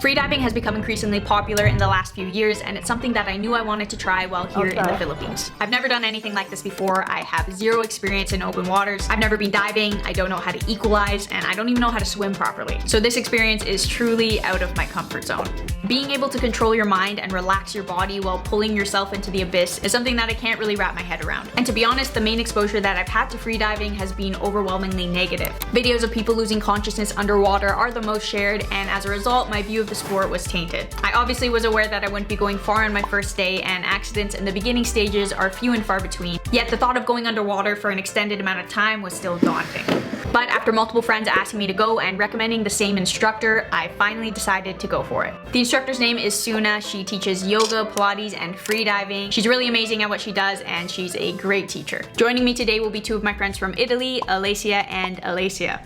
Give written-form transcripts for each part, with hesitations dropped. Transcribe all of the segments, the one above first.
Freediving has become increasingly popular in the last few years, and it's something that I knew I wanted to try while here in the Philippines. I've never done anything like this before. I have zero experience in open waters. I've never been diving. I don't know how to equalize, and I don't even know how to swim properly. So this experience is truly out of my comfort zone. Being able to control your mind and relax your body while pulling yourself into the abyss is something that I can't really wrap my head around. And to be honest, the main exposure that I've had to freediving has been overwhelmingly negative. Videos of people losing consciousness underwater are the most shared, and as a result, my view of the sport was tainted. I obviously was aware that I wouldn't be going far on my first day, and accidents in the beginning stages are few and far between. Yet the thought of going underwater for an extended amount of time was still daunting. But after multiple friends asking me to go and recommending the same instructor, I finally decided to go for it. The instructor's name is Suna. She teaches yoga, Pilates, and freediving. She's really amazing at what she does, and she's a great teacher. Joining me today will be two of my friends from Italy, Alessia and Alasia.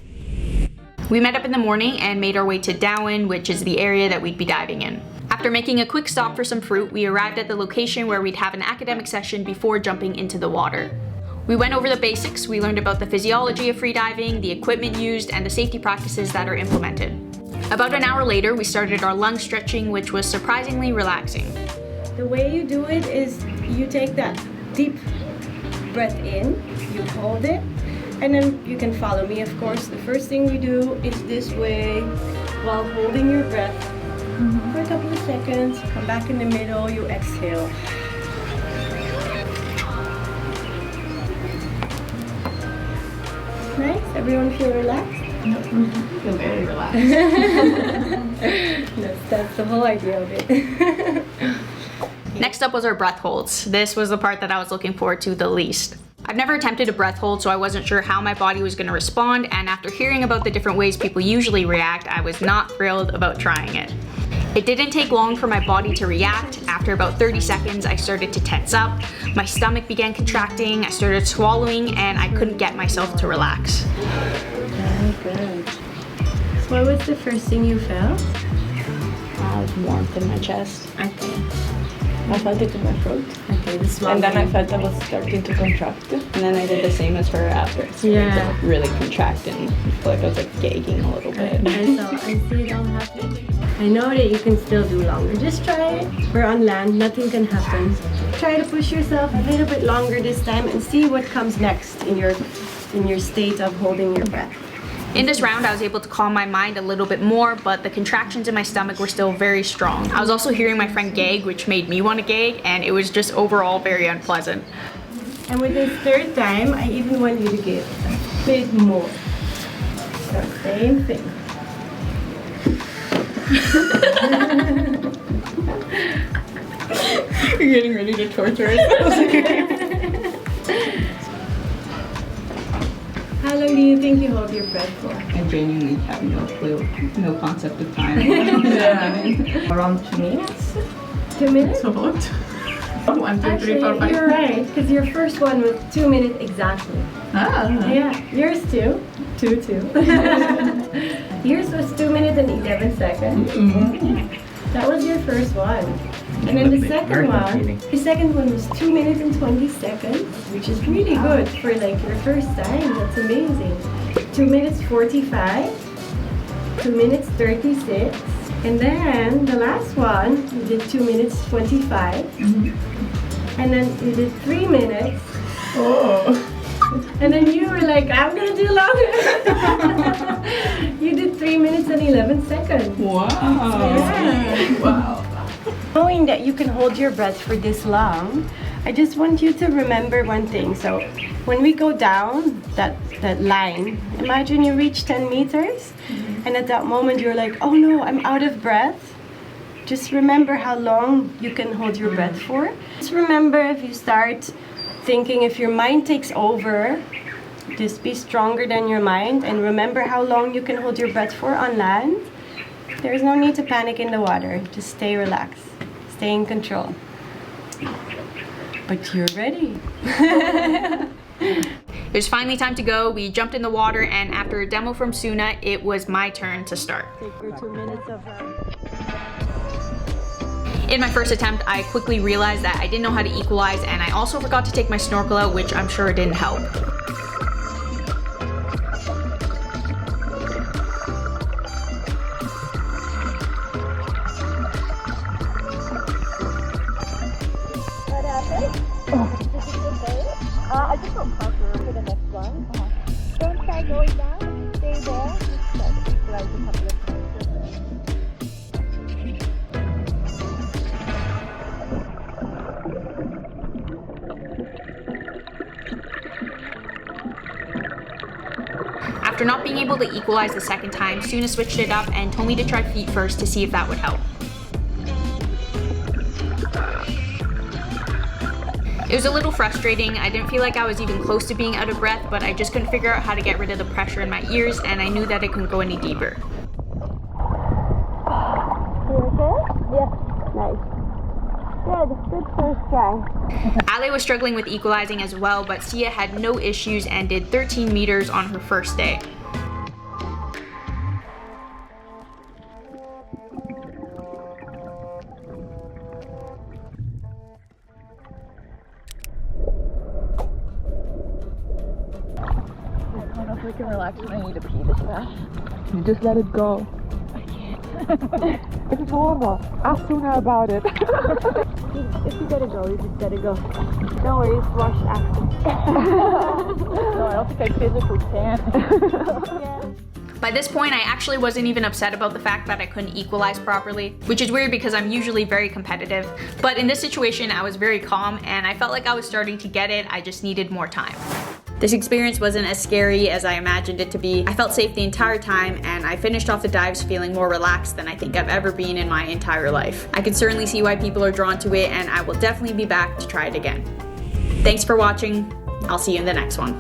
We met up in the morning and made our way to Dauin, which is the area that we'd be diving in. After making a quick stop for some fruit, we arrived at the location where we'd have an academic session before jumping into the water. We went over the basics. We learned about the physiology of freediving, the equipment used, and the safety practices that are implemented. About an hour later, we started our lung stretching, which was surprisingly relaxing. The way you do it is you take that deep breath in, you hold it, and then you can follow me, of course. The first thing we do is this way while holding your breath for a couple of seconds. Come back in the middle, you exhale. Nice. Everyone feel relaxed? I feel very relaxed. That's the whole idea of it. Next up was our breath holds. This was the part that I was looking forward to the least. I've never attempted a breath hold, so I wasn't sure how my body was going to respond, and after hearing about the different ways people usually react, I was not thrilled about trying it. It didn't take long for my body to react. After about 30 seconds, I started to tense up. My stomach began contracting, I started swallowing, and I couldn't get myself to relax. Very good. What was the first thing you felt? Warmth in my chest. Okay. I felt it in my throat. Okay, the small And then I thing. felt I was starting to contract. And then I did the same as her after. So Yeah. it really contract and I feel like I was like gagging a little bit. I see it all happening. I know that you can still do longer. Just try it. We're on land, nothing can happen. Try to push yourself a little bit longer this time and see what comes next in your state of holding your breath. In this round, I was able to calm my mind a little bit more, but the contractions in my stomach were still very strong. I was also hearing my friend gag, which made me want to gag, and it was just overall very unpleasant. And with this third time, I even want you to give a bit more. So same thing. You're getting ready to torture us. How long do you think you hold your breath for? I genuinely have no clue, no concept of time. Yeah. Around 2 minutes. 2 minutes? So what? 1, 2, 3, 4, 5. You're right, because your first one was 2 minutes exactly. Ah. Yeah, yours too. 2, 2. Yours was 2 minutes and 11 seconds. That was your first one. And then the second one was 2 minutes and 20 seconds, which is really good for like your first time. That's amazing. 2 minutes 45, 2 minutes 36, and then the last one you did 2 minutes 25, and then you did 3 minutes. Oh. And then you were like, I'm gonna do longer. You did 3 minutes and 11 seconds. Wow. Yeah. Wow. Knowing that you can hold your breath for this long, I just want you to remember one thing. So when we go down that line, imagine you reach 10 meters and at that moment you're like, oh no, I'm out of breath. Just remember how long you can hold your breath for. Just remember, if you start thinking, if your mind takes over, just be stronger than your mind and remember how long you can hold your breath for on land. There's no need to panic in the water. Just stay relaxed. Stay in control. But you're ready. It was finally time to go. We jumped in the water, and after a demo from Suna, it was my turn to start. Take your 2 minutes of In my first attempt, I quickly realized that I didn't know how to equalize, and I also forgot to take my snorkel out, which I'm sure didn't help. I just don't pressure for the next one. Don't try going down. Stay there. Just try to equalize a couple of times. After not being able to equalize the second time, Suna switched it up and told me to try feet first to see if that would help. It was a little frustrating. I didn't feel like I was even close to being out of breath, but I just couldn't figure out how to get rid of the pressure in my ears, and I knew that it couldn't go any deeper. You okay? Yeah. Nice. Good. Good first try. Ale was struggling with equalizing as well, but Sia had no issues and did 13 meters on her first day. I don't know if we can relax when I need to pee this fast. You just let it go. I can't. It's normal. Ask Suna about it. If you gotta go, you just gotta go. No worries, wash after. No, I don't think I physically can. By this point, I actually wasn't even upset about the fact that I couldn't equalize properly, which is weird because I'm usually very competitive. But in this situation, I was very calm and I felt like I was starting to get it. I just needed more time. This experience wasn't as scary as I imagined it to be. I felt safe the entire time, and I finished off the dives feeling more relaxed than I think I've ever been in my entire life. I can certainly see why people are drawn to it, and I will definitely be back to try it again. Thanks for watching. I'll see you in the next one.